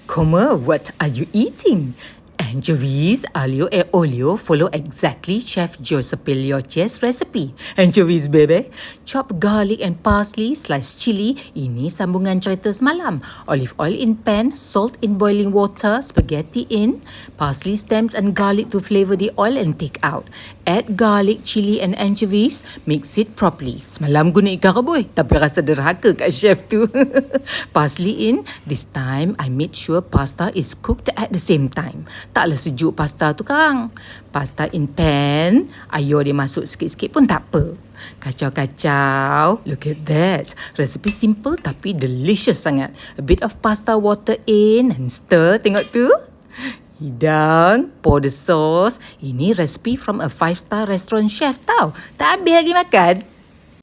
Coma, what are you eating? Anchovies, aglio e olio follow exactly Chef Giuseppe Liocchi's recipe. Anchovies, baby. Chop garlic and parsley, slice chili. Ini sambungan cerita semalam. Olive oil in pan, salt in boiling water, spaghetti in, parsley stems and garlic to flavor the oil and take out. Add garlic, chili and anchovies. Mix it properly. Semalam guna ikan kebui, tapi rasa derhaka kat chef tu. Parsley in. This time, I made sure pasta is cooked at the same time. Taklah sejuk pasta tu kang. Pasta in pan, air dia masuk sikit-sikit pun tak apa. Kacau-kacau. Look at that. Recipe simple tapi delicious sangat. A bit of pasta water in and stir. Tengok tu. Hidang, pour the sauce. Ini recipe from a 5-star restaurant chef tau. Tak habis lagi makan.